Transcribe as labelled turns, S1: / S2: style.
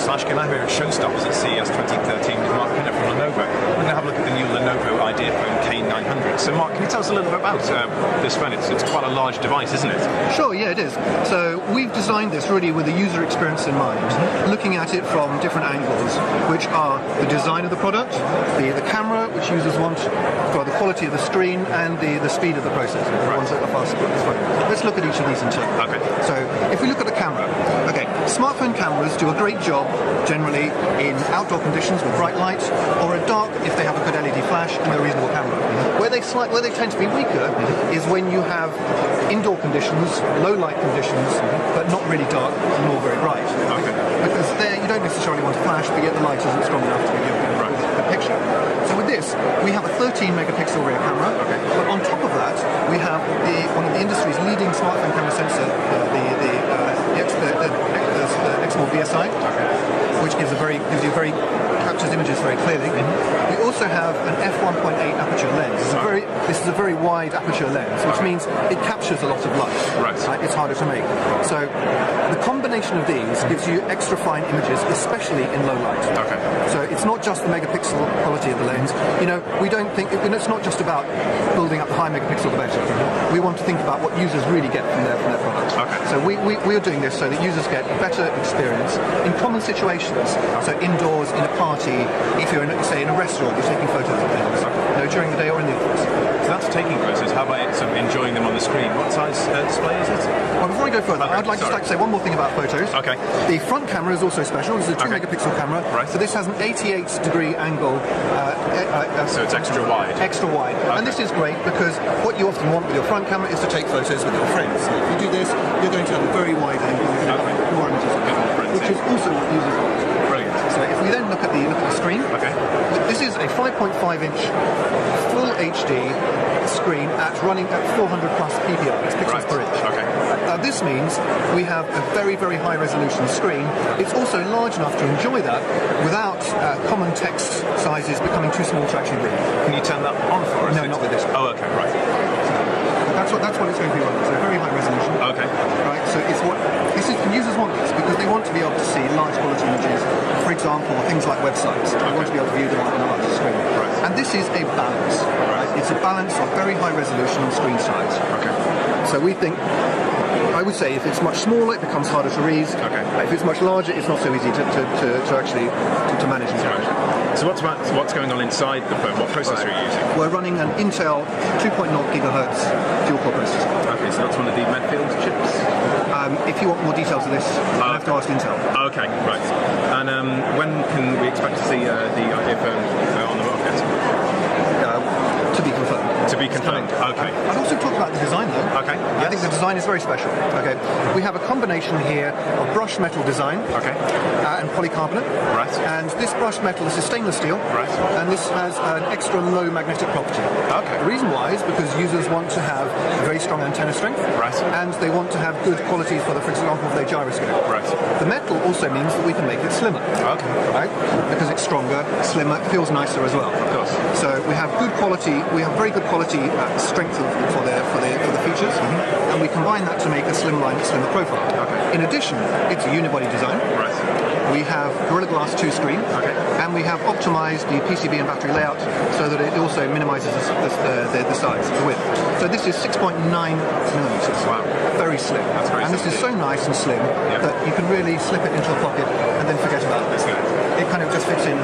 S1: Slash came out here at Showstoppers at CES 2013 with Mark Pinner from Lenovo. We're going to have a look at the new Lenovo IdeaPhone K900. So Mark, can you tell us a little bit about this phone? It's quite a large device, isn't it?
S2: Sure, yeah, it is. So we've designed this really with the user experience in mind, looking at it from different angles, which are the design of the product, the camera, which users want, for the quality of the screen, and the speed of the processor, the ones that are faster. Let's look at each of these in turn.
S1: Okay.
S2: So if we look at the camera, okay, smartphone cameras do a great job generally in outdoor conditions with bright light, or at dark if they have a good LED flash and a reasonable camera. Where they tend to be weaker is when you have indoor conditions, low light conditions, but not really dark nor very bright.
S1: Okay.
S2: Because there you don't necessarily want to flash, but yet the light isn't strong enough to give you a picture. So with this, we have a 13 megapixel rear camera, but on top of that, we have one of the industry's leading smartphone camera sensor, the Exmor BSI, which captures images very clearly. We also have an f1.8 aperture lens. This is a very wide aperture lens, which means it captures a lot of light. Right? It's harder to make. So the combination of these gives you extra fine images, especially in low light.
S1: Okay.
S2: So it's not just the megapixel quality of the lens. You know, we don't think it's not just about building up the high megapixel the better. We want to think about what users really get from their products.
S1: Okay.
S2: So we are doing this so that users get better experience in common situations. So indoors, in a party, if you're say in a restaurant, you're taking photos of things. During the day or in the office.
S1: So that's taking photos. How about enjoying them on the screen? What size display is it?
S2: Well, before I go further, I'd like to say one more thing about photos.
S1: Okay.
S2: The front camera is also special. This is a 2 megapixel camera.
S1: Right.
S2: So this has an 88-degree angle.
S1: So it's extra wide.
S2: Extra wide. Okay. And this is great because what you often want with your front camera is to take photos with your friends. So if you do this, you're going to have a very wide angle. More images, which is also what users want.
S1: Brilliant.
S2: So if we then look at the screen, this is a 5.5-inch full HD screen running at 400 plus PPI, it's pixels per inch.
S1: Okay.
S2: This means we have a very, very high resolution screen. It's also large enough to enjoy that without common text sizes becoming too small to actually read.
S1: Can you turn that on for us?
S2: No, not with this.
S1: Oh, okay, right.
S2: That's what it's going to be running. So very high resolution.
S1: Okay.
S2: Right. So users want this because they want to be able to see large quality images. For example, things like websites. They want to be able to view them on a larger screen.
S1: Right.
S2: And this is a balance. Right. It's a balance of very high resolution and screen size.
S1: Okay.
S2: So we think. I would say if it's much smaller, it becomes harder to read.
S1: Okay.
S2: If it's much larger, it's not so easy to actually manage and manage.
S1: So what's going on inside the phone? What processor are you using?
S2: We're running an Intel 2.0 gigahertz dual-core processor.
S1: Okay, so that's one of the Medfield chips?
S2: If you want more details of this, you'll have to ask Intel.
S1: Okay, right. And when can we expect to see the IdeaPhone on the market?
S2: To be confirmed.
S1: To be confirmed. Okay.
S2: I'd also talk about the design though.
S1: Okay.
S2: I think the design is very special. Okay. We have a combination here of brushed metal design.
S1: Okay.
S2: And polycarbonate.
S1: Right.
S2: And this brushed metal is stainless steel.
S1: Right.
S2: And this has an extra low magnetic property.
S1: Okay.
S2: The reason why is because users want to have very strong antenna strength.
S1: Right.
S2: And they want to have good qualities for example, of their gyroscope.
S1: Right.
S2: The metal also means that we can make it slimmer.
S1: Okay.
S2: Right. Because it's stronger, slimmer, feels nicer as well.
S1: Of course.
S2: So we have good quality. We have very good quality strength for the features, and we combine that to make a slimmer profile.
S1: Okay.
S2: In addition, it's a unibody design.
S1: Right.
S2: We have Gorilla Glass 2 screen, and we have optimized the PCB and battery layout so that it also minimizes the size, the width. So this is 6.9 millimeters.
S1: Wow.
S2: Very slim.
S1: That's very
S2: and this is so nice and slim that you can really slip it into a pocket and then forget about it. It kind of just fits in